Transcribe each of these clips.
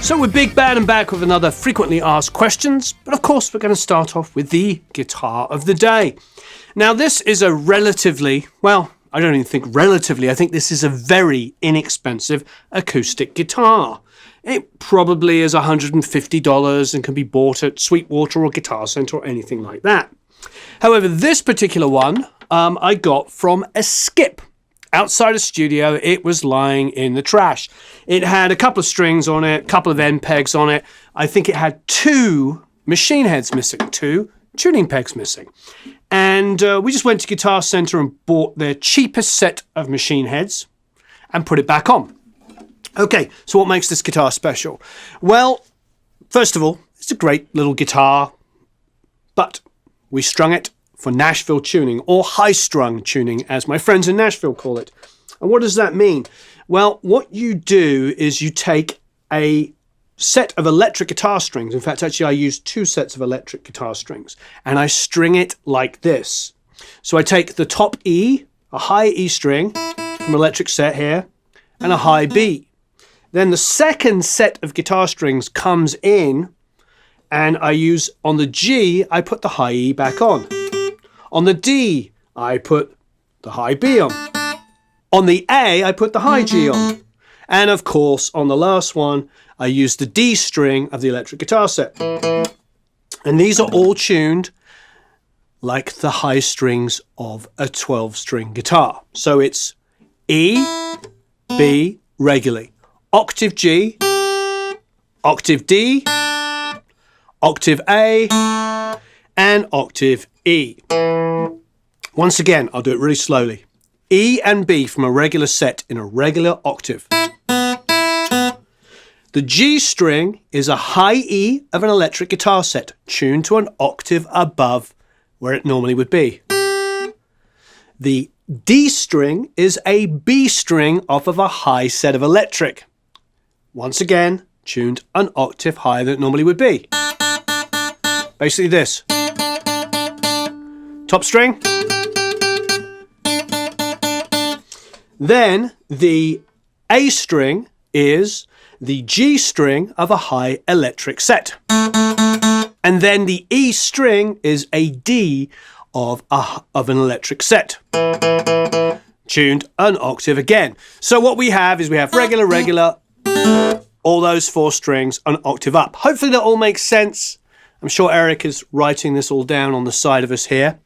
So we're big, bad and back with another frequently asked questions, but of course we're going to start off with the guitar of the day. Now this is a relatively, well, I don't even think relatively, I think this is a very inexpensive acoustic guitar. It probably is $150 and can be bought at Sweetwater or Guitar Center or anything like that. However, this particular one I got from a skip. Outside a studio, it was lying in the trash. It had a couple of strings on it, a couple of end pegs on it. I think it had 2 machine heads missing, 2 tuning pegs missing. And we just went to Guitar Center and bought their cheapest set of machine heads and put it back on. Okay, so what makes this guitar special? Well, first of all, it's a great little guitar, but we strung it for Nashville tuning, or high-strung tuning, as my friends in Nashville call it. And what does that mean? Well, what you do is you take a set of electric guitar strings. In fact, actually, I use 2 sets of electric guitar strings, and I string it like this. So I take the top E, a high E string from electric set here, and a high B. Then the second set of guitar strings comes in, and I use, on the G, I put the high E back on. On the D, I put the high B on. On the A, I put the high G on. And of course, on the last one, I use the D string of the electric guitar set. And these are all tuned like the high strings of a 12-string guitar. So it's E, B, regularly. Octave G, octave D, octave A, and octave E. Once again, I'll do it really slowly. E and B from a regular set in a regular octave. The G string is a high E of an electric guitar set, tuned to an octave above where it normally would be. The D string is a B string off of a high set of electric. Once again, tuned an octave higher than it normally would be. Basically this. Top string. Then the A string is the G string of a high electric set. And then the E string is a D of an electric set. Tuned an octave again. So what we have is we have regular, regular, all those 4 strings, an octave up. Hopefully that all makes sense. I'm sure Eric is writing this all down on the side of us here.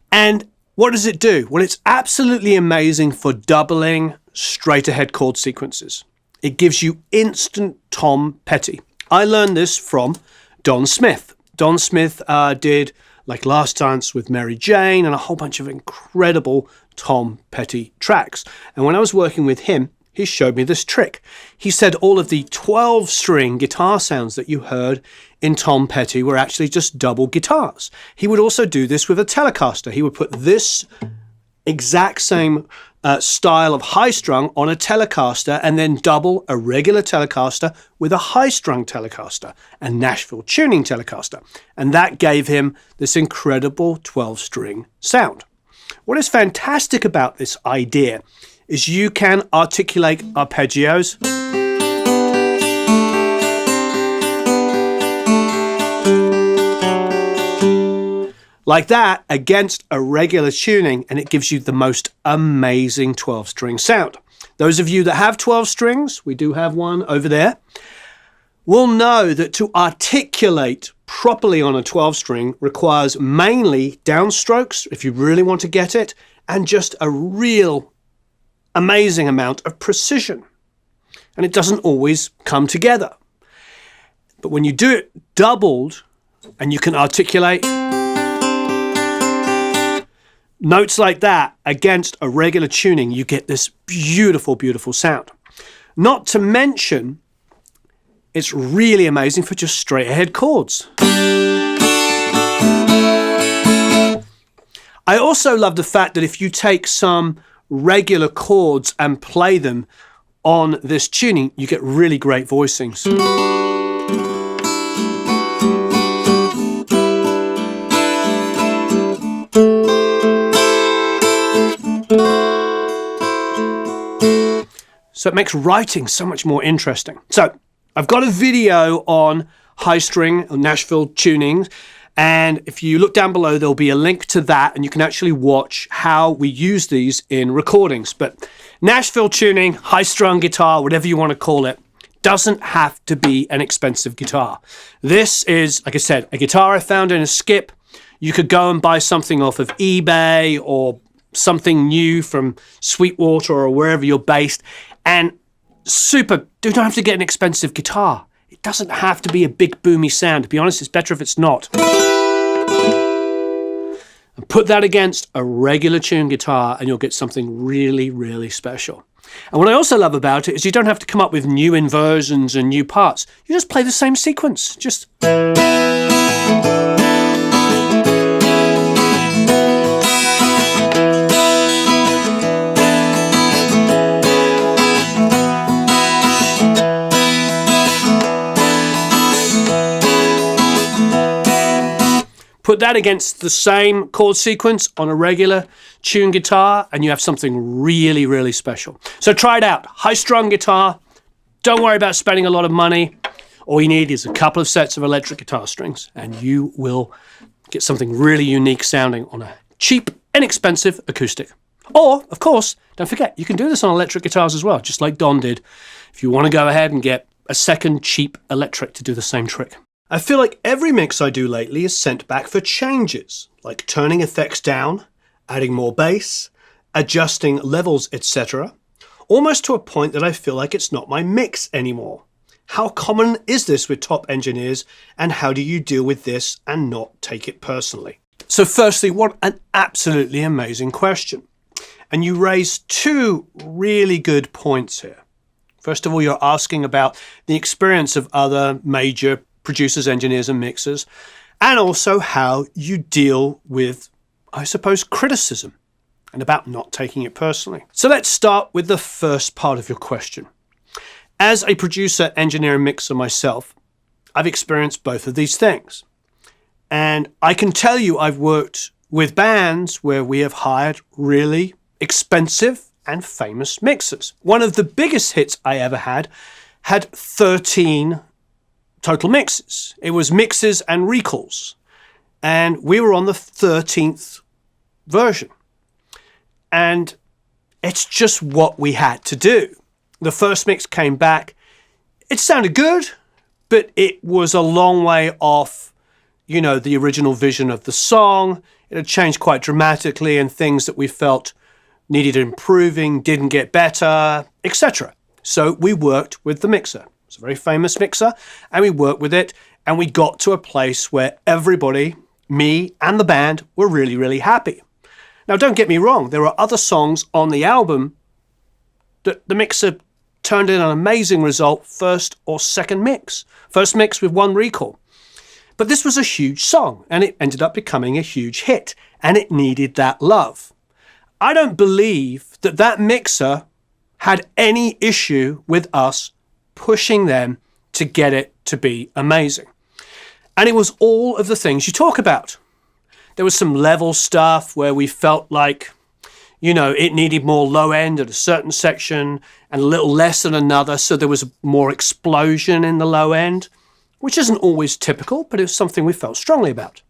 And what does it do? Well, it's absolutely amazing for doubling straight ahead chord sequences. It gives you instant tom petty. I learned this from Don Smith. Don Smith did Like Last Dance with Mary Jane and a whole bunch of incredible tom petty tracks. And when I was working with him, he showed me this trick. He said all of the 12-string guitar sounds that you heard in tom petty were actually just double guitars. He would also do this with a Telecaster. He would put this exact same style of high strung on a Telecaster and then double a regular Telecaster with a high strung Telecaster, a Nashville tuning Telecaster. And that gave him this incredible 12-string sound. What is fantastic about this idea is you can articulate arpeggios. Like that against a regular tuning, and it gives you the most amazing 12-string sound. Those of you that have 12 strings, we do have one over there, will know that to articulate properly on a 12-string requires mainly downstrokes, if you really want to get it, and just a real amazing amount of precision. And it doesn't always come together. But when you do it doubled and you can articulate notes like that against a regular tuning, you get this beautiful, beautiful sound. Not to mention, it's really amazing for just straight ahead chords. I also love the fact that if you take some regular chords and play them on this tuning, you get really great voicings. So it makes writing so much more interesting. So I've got a video on high string or Nashville tunings, and if you look down below, there'll be a link to that, and you can actually watch how we use these in recordings. But Nashville tuning, high-strung guitar, whatever you want to call it, doesn't have to be an expensive guitar. This is, like I said, a guitar I found in a skip. You could go and buy something off of eBay or something new from Sweetwater or wherever you're based. And you don't have to get an expensive guitar. It doesn't have to be a big boomy sound. To be honest, it's better if it's not. And put that against a regular tuned guitar and you'll get something really, really special. And what I also love about it is you don't have to come up with new inversions and new parts. You just play the same sequence. Just... Put that against the same chord sequence on a regular tuned guitar and you have something really, really special. So try it out. High-strung guitar. Don't worry about spending a lot of money. All you need is a couple of sets of electric guitar strings and you will get something really unique sounding on a cheap, inexpensive acoustic. Or, of course, don't forget, you can do this on electric guitars as well, just like Don did, if you want to go ahead and get a second cheap electric to do the same trick. I feel like every mix I do lately is sent back for changes, like turning effects down, adding more bass, adjusting levels, etc., almost to a point that I feel like it's not my mix anymore. How common is this with top engineers, and how do you deal with this and not take it personally? So firstly, what an absolutely amazing question. And you raise two really good points here. First of all, you're asking about the experience of other major producers, engineers, and mixers, and also how you deal with, I suppose, criticism and about not taking it personally. So let's start with the first part of your question. As a producer, engineer, and mixer myself, I've experienced both of these things. And I can tell you I've worked with bands where we have hired really expensive and famous mixers. One of the biggest hits I ever had 13 total mixes. It was mixes and recalls. And we were on the 13th version. And it's just what we had to do. The first mix came back. It sounded good, but it was a long way off, the original vision of the song. It had changed quite dramatically, and things that we felt needed improving didn't get better, etc. So we worked with the mixer. It's a very famous mixer, and we worked with it, and we got to a place where everybody, me and the band, were really, really happy. Now, don't get me wrong, there are other songs on the album that the mixer turned in an amazing result, first or second mix. First mix with one recall. But this was a huge song, and it ended up becoming a huge hit, and it needed that love. I don't believe that mixer had any issue with us pushing them to get it to be amazing. And it was all of the things you talk about. There was some level stuff where we felt like, it needed more low end at a certain section and a little less at another, so there was more explosion in the low end, which isn't always typical, but it was something we felt strongly about.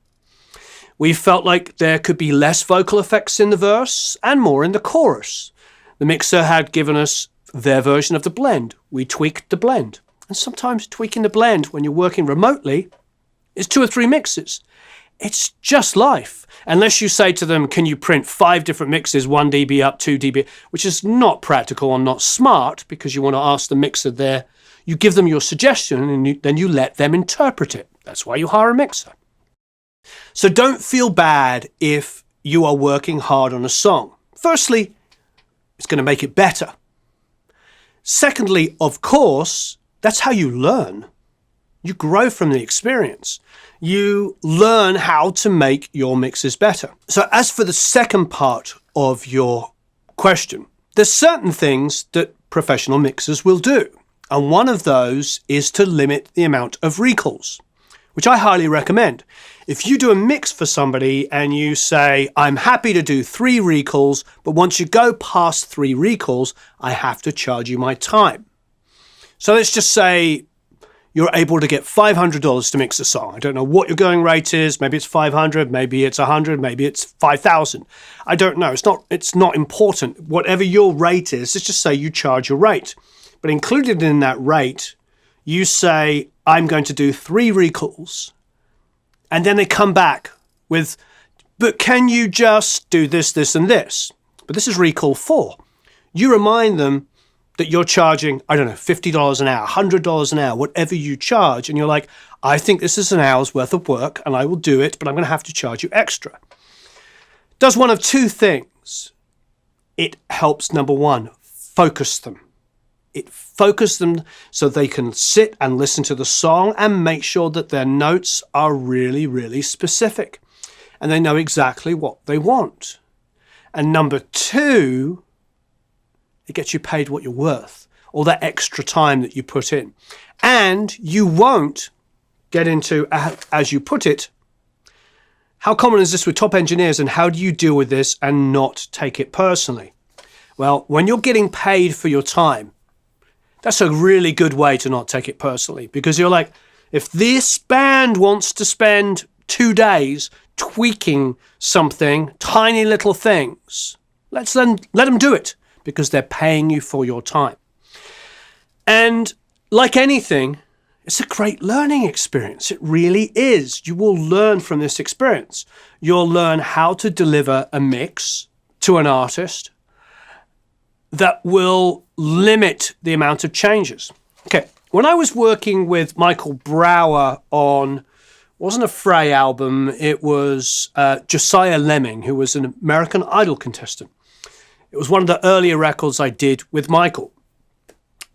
We felt like there could be less vocal effects in the verse and more in the chorus. The mixer had given us their version of the blend. We tweaked the blend. And sometimes tweaking the blend when you're working remotely is 2 or 3 mixes. It's just life. Unless you say to them, can you print 5 different mixes, 1 dB up, 2 dB, which is not practical and not smart, because you want to ask the mixer there. You give them your suggestion and then you let them interpret it. That's why you hire a mixer. So don't feel bad if you are working hard on a song. Firstly, it's going to make it better. Secondly, of course, that's how you learn. You grow from the experience. You learn how to make your mixes better. So as for the second part of your question, there's certain things that professional mixers will do. And one of those is to limit the amount of recalls, which I highly recommend. If you do a mix for somebody and you say, I'm happy to do 3 recalls, but once you go past 3 recalls, I have to charge you my time. So let's just say you're able to get $500 to mix a song. I don't know what your going rate is. Maybe it's 500, maybe it's 100, maybe it's 5,000. I don't know. It's not important. Whatever your rate is, let's just say you charge your rate. But included in that rate, you say, I'm going to do 3 recalls. And then they come back with, but can you just do this, this, and this? But this is recall 4. You remind them that you're charging, I don't know, $50 an hour, $100 an hour, whatever you charge. And you're like, I think this is an hour's worth of work and I will do it, but I'm going to have to charge you extra. Does one of 2 things. It helps, number 1, focus them. It focuses them so they can sit and listen to the song and make sure that their notes are really, really specific. And they know exactly what they want. And number 2, it gets you paid what you're worth, all that extra time that you put in. And you won't get into, as you put it, how common is this with top engineers and how do you deal with this and not take it personally? Well, when you're getting paid for your time, that's a really good way to not take it personally, because you're like, if this band wants to spend 2 days tweaking something, tiny little things, let them do it, because they're paying you for your time. And like anything, it's a great learning experience. It really is. You will learn from this experience. You'll learn how to deliver a mix to an artist that will limit the amount of changes. Okay, when I was working with Michael Brower on, wasn't a Frey album, it was Josiah Lemming, who was an American Idol contestant. It was one of the earlier records I did with Michael.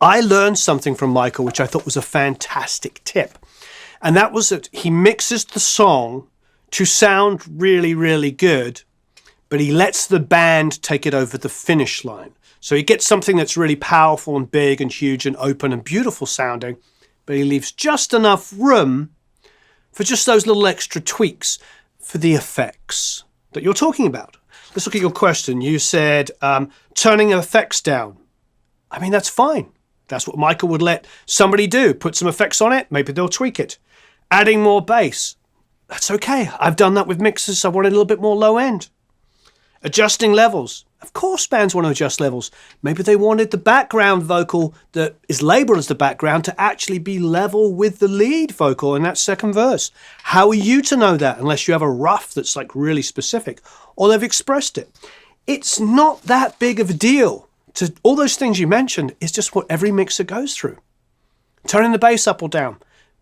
I learned something from Michael, which I thought was a fantastic tip. And that was that he mixes the song to sound really, really good, but he lets the band take it over the finish line. So he gets something that's really powerful and big and huge and open and beautiful sounding, but he leaves just enough room for just those little extra tweaks for the effects that you're talking about. Let's look at your question. You said turning effects down. I mean, that's fine. That's what Michael would let somebody do. Put some effects on it. Maybe they'll tweak it. Adding more bass. That's okay. I've done that with mixes. I wanted a little bit more low end. Adjusting levels. Of course bands want to adjust levels. Maybe they wanted the background vocal that is labeled as the background to actually be level with the lead vocal in that second verse. How are you to know that unless you have a rough that's like really specific or they've expressed it? It's not that big of a deal. To all those things you mentioned is just what every mixer goes through. Turning the bass up or down,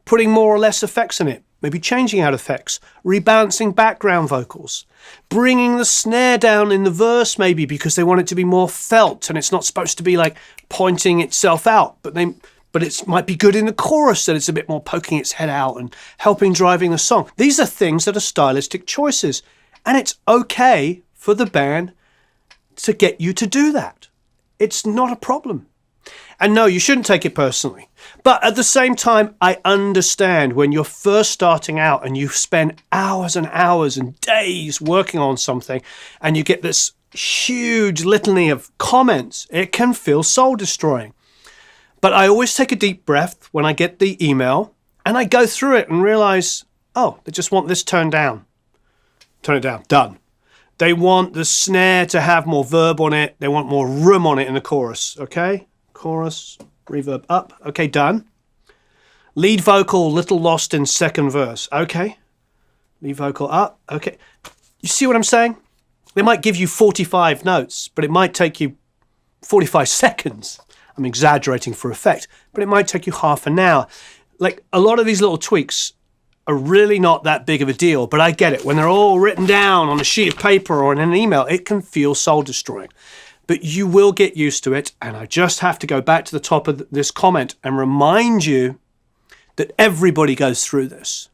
putting more or less effects in it, maybe changing out effects, rebalancing background vocals, bringing the snare down in the verse maybe because they want it to be more felt and it's not supposed to be like pointing itself out, but it might be good in the chorus that it's a bit more poking its head out and helping driving the song. These are things that are stylistic choices, and it's okay for the band to get you to do that. It's not a problem. And no, you shouldn't take it personally. But at the same time, I understand when you're first starting out and you spend hours and hours and days working on something and you get this huge litany of comments, it can feel soul destroying. But I always take a deep breath when I get the email and I go through it and realize, oh, they just want this turned down. Turn it down. Done. They want the snare to have more verb on it. They want more room on it in the chorus. Okay? Chorus, reverb up. Okay, done. Lead vocal, little lost in second verse. Okay. Lead vocal up. Okay. You see what I'm saying? They might give you 45 notes, but it might take you 45 seconds. I'm exaggerating for effect, but it might take you half an hour. Like, a lot of these little tweaks are really not that big of a deal, but I get it. When they're all written down on a sheet of paper or in an email, it can feel soul destroying. But you will get used to it, and I just have to go back to the top of this comment and remind you that everybody goes through this.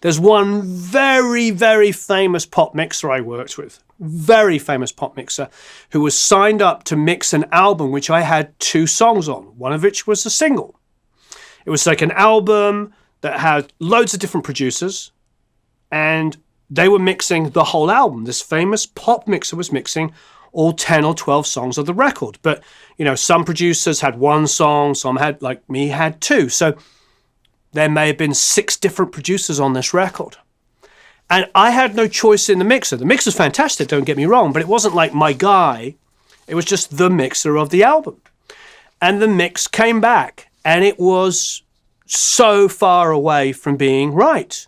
There's one very, very famous pop mixer I worked with, very famous pop mixer, who was signed up to mix an album which I had 2 songs on, one of which was a single. It was like an album that had loads of different producers, and they were mixing the whole album. This famous pop mixer was mixing all 10 or 12 songs of the record. But, you know, some producers had 1 song, some had, like me, had 2. So there may have been 6 different producers on this record. And I had no choice in the mixer. The mixer's fantastic, don't get me wrong, but it wasn't like my guy. It was just the mixer of the album. And the mix came back, and it was so far away from being right,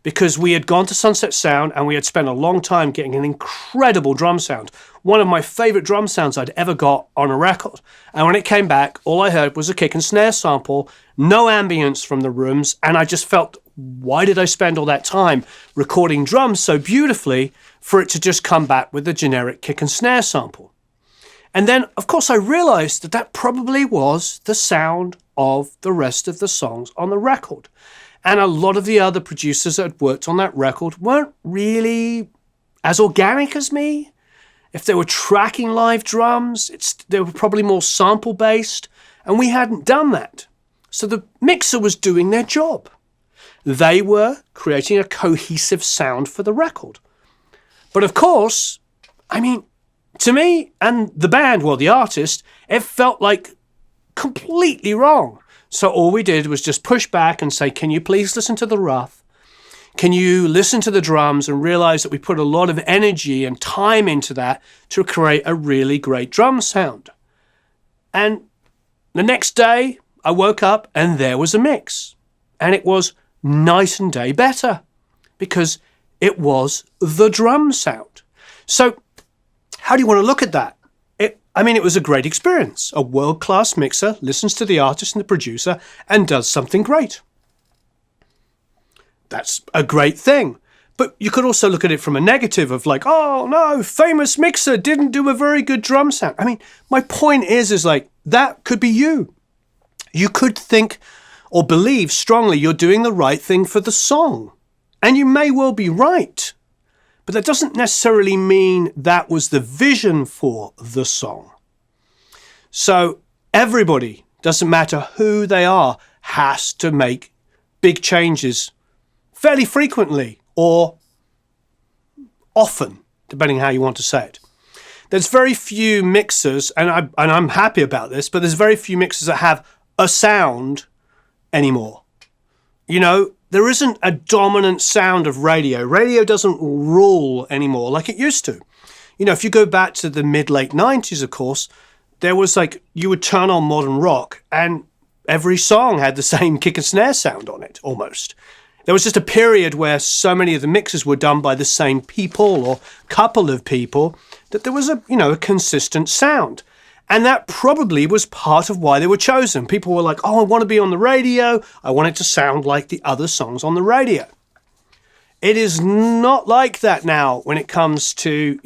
because we had gone to Sunset Sound and we had spent a long time getting an incredible drum sound. One of my favorite drum sounds I'd ever got on a record. And when it came back, all I heard was a kick and snare sample, no ambience from the rooms. And I just felt, why did I spend all that time recording drums so beautifully for it to just come back with a generic kick and snare sample? And then, of course, I realized that that probably was the sound of the rest of the songs on the record. And a lot of the other producers that had worked on that record weren't really as organic as me. If they were tracking live drums, they were probably more sample-based, and we hadn't done that. So the mixer was doing their job. They were creating a cohesive sound for the record. But of course, I mean, to me and the band, well, the artist, it felt like completely wrong. So all we did was just push back and say, can you please listen to the rough? Can you listen to the drums and realize that we put a lot of energy and time into that to create a really great drum sound? And the next day I woke up and there was a mix, and it was night and day better because it was the drum sound. So how do you want to look at that? It was a great experience. A world-class mixer listens to the artist and the producer and does something great. That's a great thing. But you could also look at it from a negative of like, oh no, famous mixer didn't do a very good drum sound. I mean, my point is like, that could be you. You could think or believe strongly you're doing the right thing for the song. And you may well be right. But that doesn't necessarily mean that was the vision for the song. So everybody, doesn't matter who they are, has to make big changes fairly frequently or often, depending how you want to say it. There's very few mixers, and I'm happy about this, but there's very few mixers that have a sound anymore. You know, there isn't a dominant sound of radio. Radio doesn't rule anymore like it used to. You know, if you go back to the mid-late 90s, of course, there was like, you would turn on modern rock and every song had the same kick and snare sound on it, almost. There was just a period where so many of the mixes were done by the same people or couple of people that there was a consistent sound. And that probably was part of why they were chosen. People were like, oh, I want to be on the radio. I want it to sound like the other songs on the radio. It is not like that now when it comes to,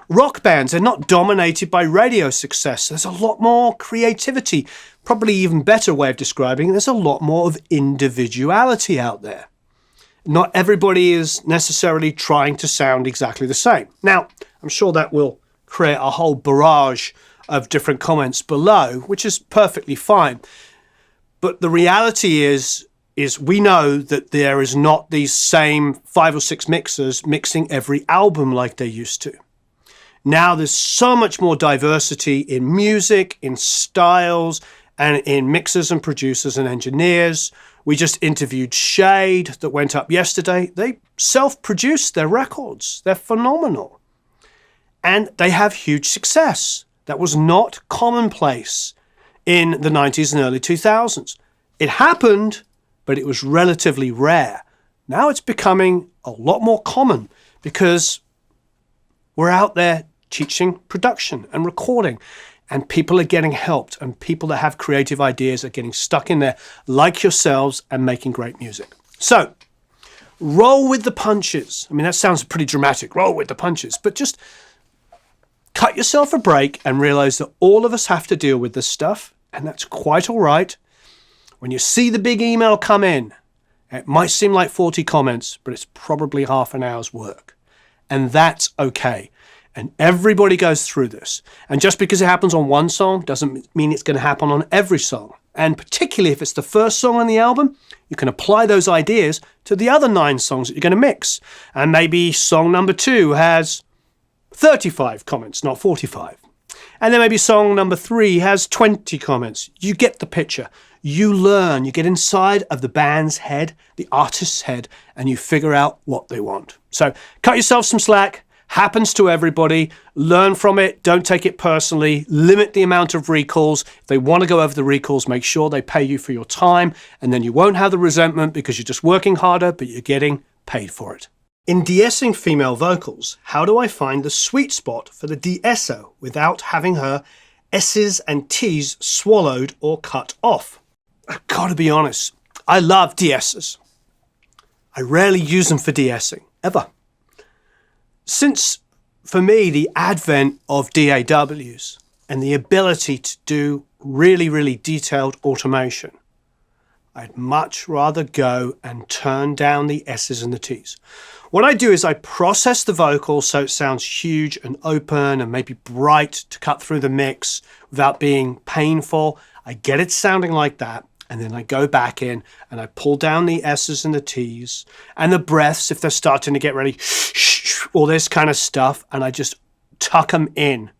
rock bands. They're not dominated by radio success. There's a lot more creativity. Probably even better way of describing it, there's a lot more of individuality out there. Not everybody is necessarily trying to sound exactly the same. Now, I'm sure that will create a whole barrage of different comments below, which is perfectly fine. But the reality is we know that there is not these same 5 or 6 mixers mixing every album like they used to. Now there's so much more diversity in music, in styles, and in mixers and producers and engineers. We just interviewed Shade that went up yesterday. They self-produce their records. They're phenomenal. And they have huge success. That was not commonplace in the 90s and early 2000s. It happened, but it was relatively rare. Now it's becoming a lot more common because we're out there teaching production and recording, and people are getting helped, and people that have creative ideas are getting stuck in there like yourselves and making great music. So roll with the punches. I mean, that sounds pretty dramatic, roll with the punches, but just cut yourself a break and realize that all of us have to deal with this stuff, and that's quite all right. When you see the big email come in, it might seem like 40 comments, but it's probably half an hour's work. And that's okay. And everybody goes through this. And just because it happens on one song doesn't mean it's going to happen on every song. And particularly if it's the first song on the album, you can apply those ideas to the other 9 songs that you're going to mix. And maybe song number 2 has 35 comments, not 45. And then maybe song number 3 has 20 comments. You get the picture. You learn, you get inside of the band's head, the artist's head, and you figure out what they want. So cut yourself some slack. Happens to everybody. Learn from it. Don't take it personally. Limit the amount of recalls. If they want to go over the recalls, make sure they pay you for your time, and then you won't have the resentment because you're just working harder, but you're getting paid for it. In de-essing female vocals, how do I find the sweet spot for the de-esser without having her S's and T's swallowed or cut off? I've got to be honest, I love de-essers. I rarely use them for de-essing, ever. Since, for me, the advent of DAWs and the ability to do really, really detailed automation, I'd much rather go and turn down the S's and the T's. What I do is I process the vocal so it sounds huge and open and maybe bright to cut through the mix without being painful. I get it sounding like that. And then I go back in and I pull down the S's and the T's and the breaths if they're starting to get ready, all this kind of stuff. And I just tuck them in.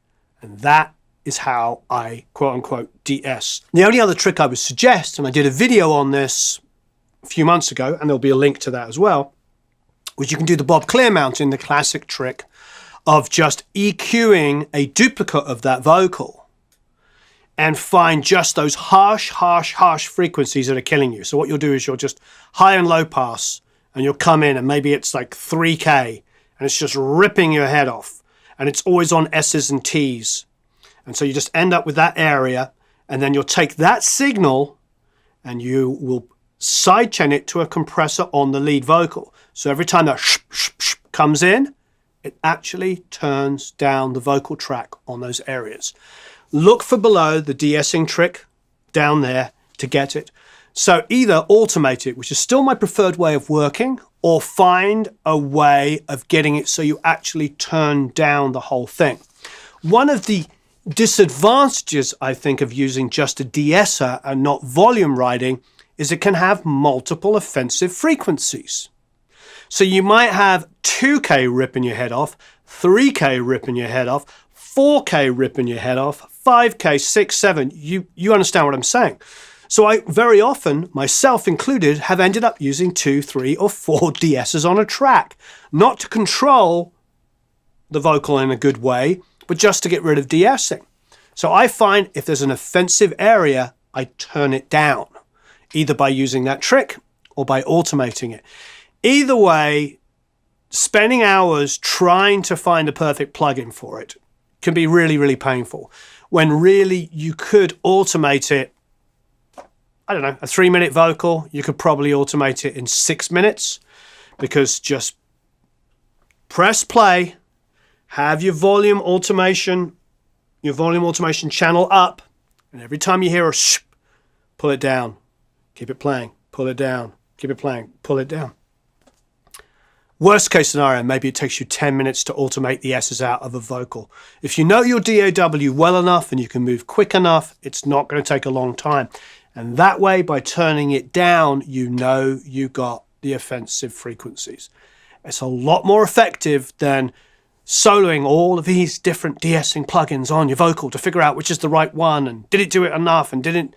And that is how I quote unquote de-ess. The only other trick I would suggest, and I did a video on this a few months ago, and there'll be a link to that as well, was you can do the Bob Clearmountain, the classic trick of just EQing a duplicate of that vocal and find just those harsh frequencies that are killing you. So what you'll do is you'll just high and low pass, and you'll come in and maybe it's like 3K and it's just ripping your head off. And it's always on S's and T's. And so you just end up with that area, and then you'll take that signal and you will sidechain it to a compressor on the lead vocal. So every time that comes in, it actually turns down the vocal track on those areas. Look for below the de-essing trick down there to get it. So either automate it, which is still my preferred way of working, or find a way of getting it so you actually turn down the whole thing. One of the disadvantages, I think, of using just a de-esser and not volume riding is it can have multiple offensive frequencies. So you might have 2K ripping your head off, 3K ripping your head off, 4K ripping your head off, 5K, 6, 7. You understand what I'm saying. So I very often, myself included, have ended up using 2, 3, or 4 de-essers on a track. Not to control the vocal in a good way, but just to get rid of de-essing. So I find if there's an offensive area, I turn it down, either by using that trick or by automating it. Either way, spending hours trying to find a perfect plugin for it can be really, really painful. When really you could automate it, I don't know, a 3-minute vocal, you could probably automate it in 6 minutes, because just press play, have your volume automation channel up, and every time you hear a sh, pull it down, keep it playing, pull it down, keep it playing, pull it down. Worst case scenario, maybe it takes you 10 minutes to automate the S's out of a vocal. If you know your DAW well enough and you can move quick enough, it's not going to take a long time. And that way, by turning it down, you know you got the offensive frequencies. It's a lot more effective than soloing all of these different de-essing plugins on your vocal to figure out which is the right one and did it do it enough and didn't.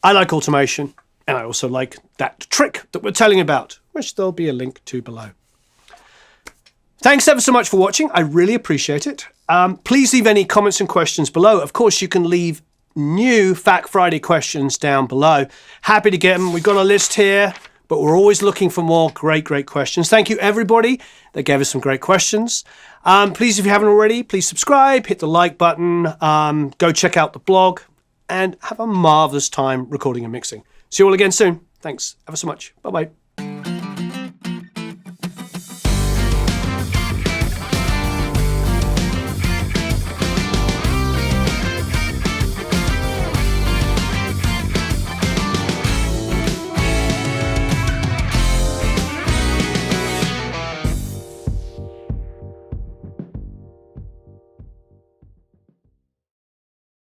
I like automation, and I also like that trick that we're telling about, which there'll be a link to below. Thanks ever so much for watching. I really appreciate it. Please leave any comments and questions below. Of course, you can leave new Fact Friday questions down below. Happy to get them. We've got a list here, but we're always looking for more great questions. Thank you, everybody that gave us some great questions. Please, if you haven't already, please subscribe, hit the like button, go check out the blog, and have a marvelous time recording and mixing. See you all again soon. Thanks ever so much. Bye-bye.